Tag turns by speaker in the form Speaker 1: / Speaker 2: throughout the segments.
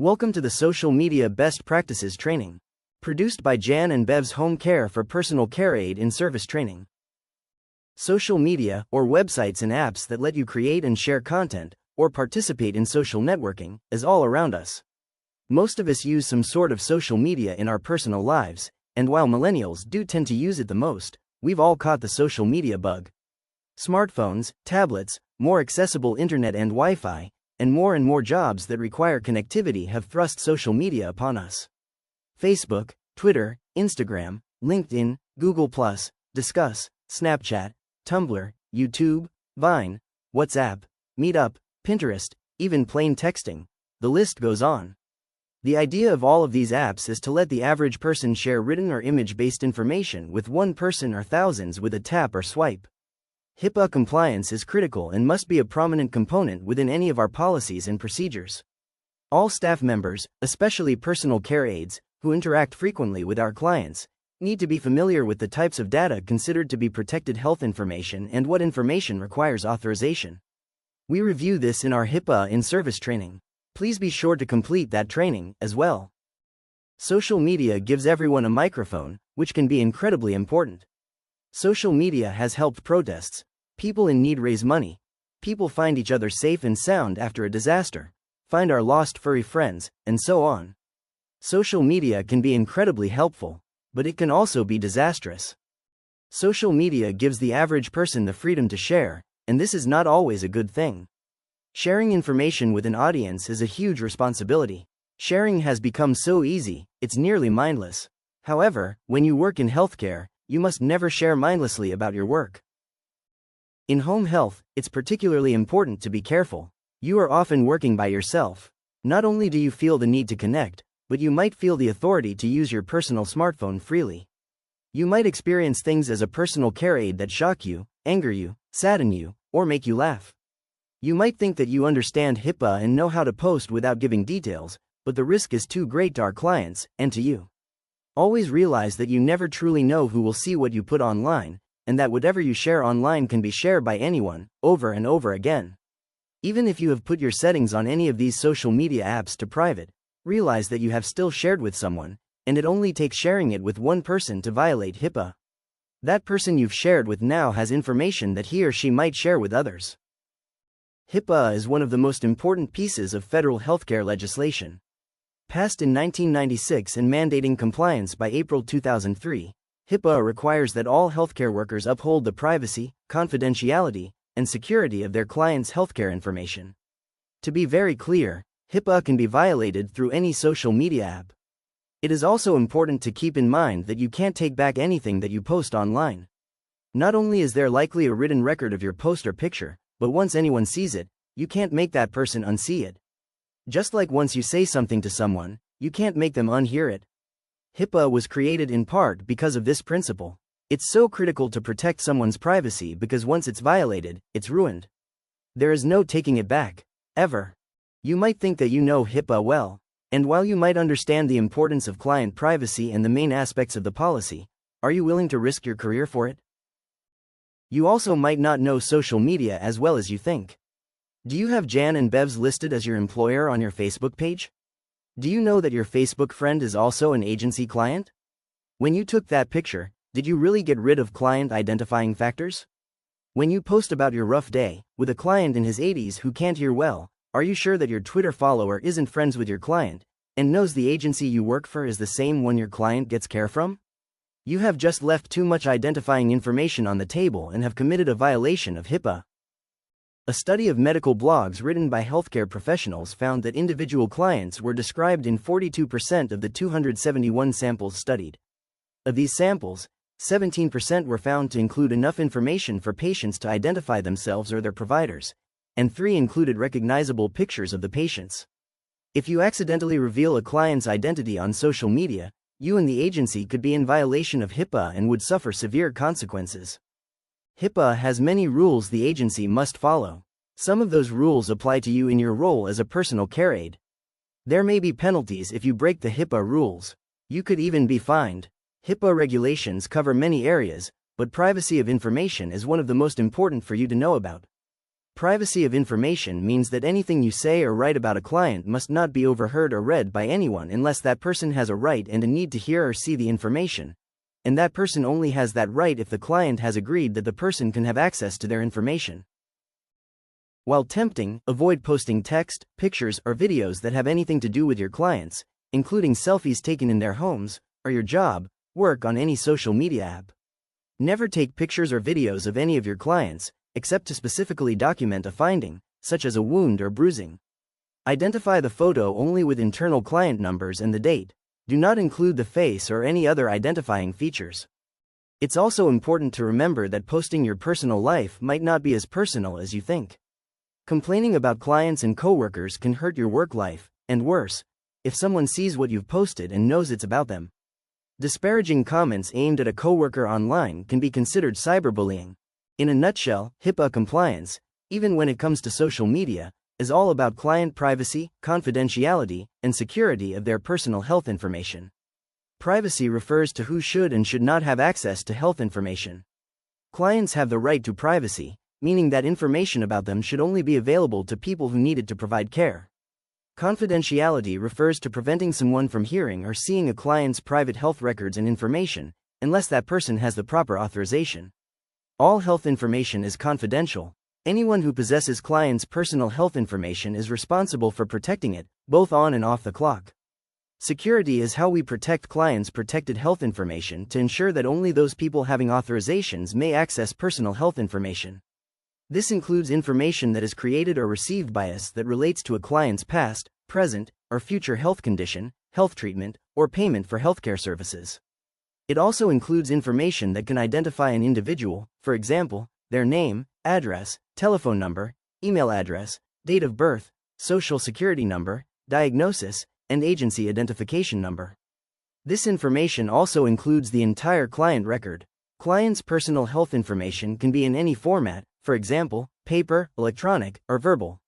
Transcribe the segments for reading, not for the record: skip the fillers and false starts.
Speaker 1: Welcome to the Social Media Best Practices Training, produced by Jan and Bev's Home Care for Personal Care Aid in Service Training. Social media, or websites and apps that let you create and share content, or participate in social networking, is all around us. Most of us use some sort of social media in our personal lives, and while millennials do tend to use it the most, we've all caught the social media bug. Smartphones, tablets, more accessible internet and Wi-Fi, and more jobs that require connectivity have thrust social media upon us. Facebook, Twitter, Instagram, LinkedIn, Google+, Discuss, Snapchat, Tumblr, YouTube, Vine, WhatsApp, Meetup, Pinterest, even plain texting. The list goes on. The idea of all of these apps is to let the average person share written or image-based information with one person or thousands with a tap or swipe. HIPAA compliance is critical and must be a prominent component within any of our policies and procedures. All staff members, especially personal care aides, who interact frequently with our clients, need to be familiar with the types of data considered to be protected health information and what information requires authorization. We review this in our HIPAA in service training. Please be sure to complete that training as well. Social media gives everyone a microphone, which can be incredibly important. Social media has helped protests, people in need raise money, people find each other safe and sound after a disaster, find our lost furry friends, and so on. Social media can be incredibly helpful, but it can also be disastrous. Social media gives the average person the freedom to share, and this is not always a good thing. Sharing information with an audience is a huge responsibility. Sharing has become so easy, it's nearly mindless. However, when you work in healthcare, you must never share mindlessly about your work. In home health, it's particularly important to be careful. You are often working by yourself. Not only do you feel the need to connect, but you might feel the authority to use your personal smartphone freely. You might experience things as a personal care aide that shock you, anger you, sadden you, or make you laugh. You might think that you understand HIPAA and know how to post without giving details, but the risk is too great to our clients, and to you. Always realize that you never truly know who will see what you put online, and that whatever you share online can be shared by anyone, over and over again. Even if you have put your settings on any of these social media apps to private, realize that you have still shared with someone, and it only takes sharing it with one person to violate HIPAA. That person you've shared with now has information that he or she might share with others. HIPAA is one of the most important pieces of federal healthcare legislation. Passed in 1996 and mandating compliance by April 2003, HIPAA requires that all healthcare workers uphold the privacy, confidentiality, and security of their clients' healthcare information. To be very clear, HIPAA can be violated through any social media app. It is also important to keep in mind that you can't take back anything that you post online. Not only is there likely a written record of your post or picture, but once anyone sees it, you can't make that person unsee it. Just like once you say something to someone, you can't make them unhear it. HIPAA was created in part because of this principle. It's so critical to protect someone's privacy because once it's violated, it's ruined. There is no taking it back, ever. You might think that you know HIPAA well, and while you might understand the importance of client privacy and the main aspects of the policy, are you willing to risk your career for it? You also might not know social media as well as you think. Do you have Jan and Bev's listed as your employer on your Facebook page? Do you know that your Facebook friend is also an agency client? When you took that picture, did you really get rid of client identifying factors? When you post about your rough day, with a client in his 80s who can't hear well, are you sure that your Twitter follower isn't friends with your client, and knows the agency you work for is the same one your client gets care from? You have just left too much identifying information on the table and have committed a violation of HIPAA. A study of medical blogs written by healthcare professionals found that individual clients were described in 42% of the 271 samples studied. Of these samples, 17% were found to include enough information for patients to identify themselves or their providers, and 3 included recognizable pictures of the patients. If you accidentally reveal a client's identity on social media, you and the agency could be in violation of HIPAA and would suffer severe consequences. HIPAA has many rules the agency must follow. Some of those rules apply to you in your role as a personal care aide. There may be penalties if you break the HIPAA rules. You could even be fined. HIPAA regulations cover many areas, but privacy of information is one of the most important for you to know about. Privacy of information means that anything you say or write about a client must not be overheard or read by anyone unless that person has a right and a need to hear or see the information. And that person only has that right if the client has agreed that the person can have access to their information. While tempting, avoid posting text, pictures, or videos that have anything to do with your clients, including selfies taken in their homes, or your job, work on any social media app. Never take pictures or videos of any of your clients, except to specifically document a finding, such as a wound or bruising. Identify the photo only with internal client numbers and the date. Do not include the face or any other identifying features. It's also important to remember that posting your personal life might not be as personal as you think. Complaining about clients and coworkers can hurt your work life, and worse, if someone sees what you've posted and knows it's about them. Disparaging comments aimed at a coworker online can be considered cyberbullying. In a nutshell, HIPAA compliance, even when it comes to social media, is all about client privacy, confidentiality, and security of their personal health information. Privacy refers to who should and should not have access to health information. Clients have the right to privacy, meaning that information about them should only be available to people who need it to provide care. Confidentiality refers to preventing someone from hearing or seeing a client's private health records and information, unless that person has the proper authorization. All health information is confidential. Anyone who possesses clients' personal health information is responsible for protecting it, both on and off the clock. Security is how we protect clients' protected health information to ensure that only those people having authorizations may access personal health information. This includes information that is created or received by us that relates to a client's past, present, or future health condition, health treatment, or payment for healthcare services. It also includes information that can identify an individual, for example, their name, address, telephone number, email address, date of birth, social security number, diagnosis, and agency identification number. This information also includes the entire client record. Clients' personal health information can be in any format, for example, paper, electronic, or verbal.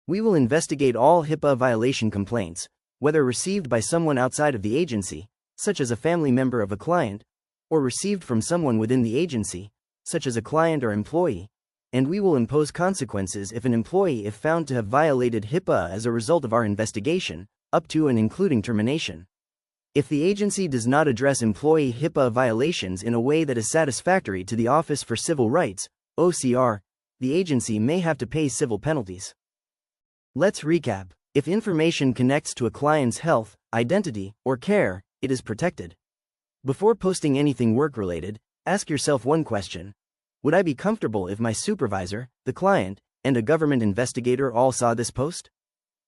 Speaker 1: We will investigate all HIPAA violation complaints, whether received by someone outside of the agency, such as a family member of a client, or received from someone within the agency, such as a client or employee, and we will impose consequences if an employee is found to have violated HIPAA as a result of our investigation, up to and including termination. If the agency does not address employee HIPAA violations in a way that is satisfactory to the Office for Civil Rights, OCR, the agency may have to pay civil penalties. Let's recap. If information connects to a client's health, identity, or care, it is protected. Before posting anything work-related, ask yourself one question. Would I be comfortable if my supervisor, the client, and a government investigator all saw this post?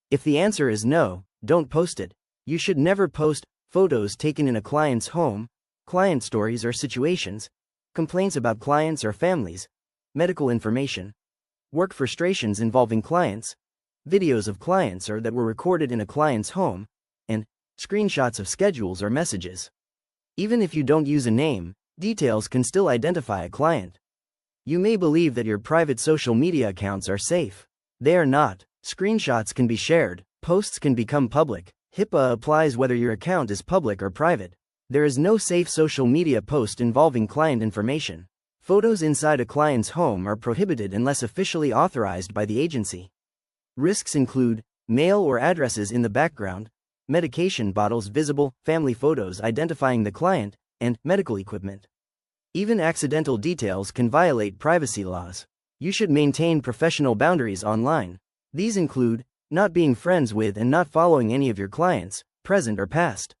Speaker 1: If the answer is no, don't post it. You should never post photos taken in a client's home, client stories or situations, complaints about clients or families, medical information, work frustrations involving clients, videos of clients or that were recorded in a client's home, and screenshots of schedules or messages. Even if you don't use a name, details can still identify a client. You may believe that your private social media accounts are safe. They are not. Screenshots can be shared, posts can become public. HIPAA applies whether your account is public or private. There is no safe social media post involving client information. Photos inside a client's home are prohibited unless officially authorized by the agency. Risks include mail or addresses in the background, medication bottles visible, family photos identifying the client, and medical equipment. Even accidental details can violate privacy laws. You should maintain professional boundaries online. These include not being friends with and not following any of your clients, present or past,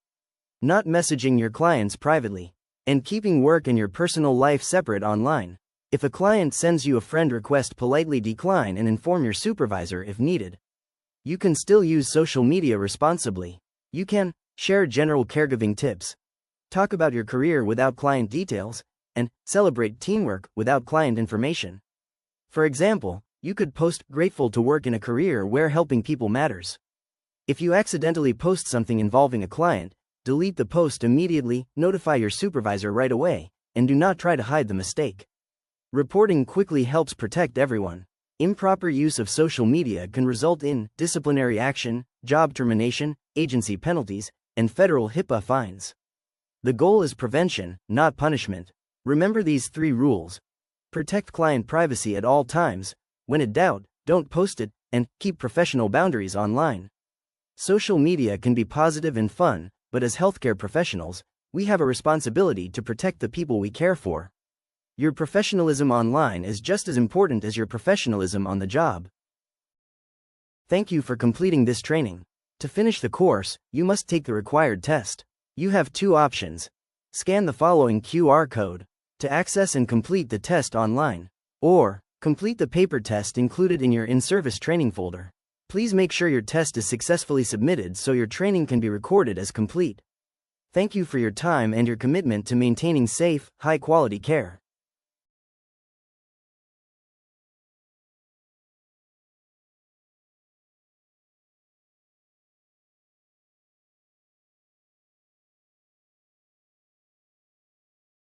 Speaker 1: not messaging your clients privately, and keeping work and your personal life separate online. If a client sends you a friend request, politely decline and inform your supervisor if needed. You can still use social media responsibly. You can share general caregiving tips, talk about your career without client details, and celebrate teamwork without client information. For example, you could post grateful to work in a career where helping people matters. If you accidentally post something involving a client, delete the post immediately, notify your supervisor right away, and do not try to hide the mistake. Reporting quickly helps protect everyone. Improper use of social media can result in disciplinary action, job termination, agency penalties, and federal HIPAA fines. The goal is prevention, not punishment. Remember these 3 rules. Protect client privacy at all times. When in doubt, don't post it, and keep professional boundaries online. Social media can be positive and fun, but as healthcare professionals, we have a responsibility to protect the people we care for. Your professionalism online is just as important as your professionalism on the job. Thank you for completing this training. To finish the course, you must take the required test. You have two options. Scan the following QR code to access and complete the test online, or complete the paper test included in your in-service training folder. Please make sure your test is successfully submitted so your training can be recorded as complete. Thank you for your time and your commitment to maintaining safe, high-quality care.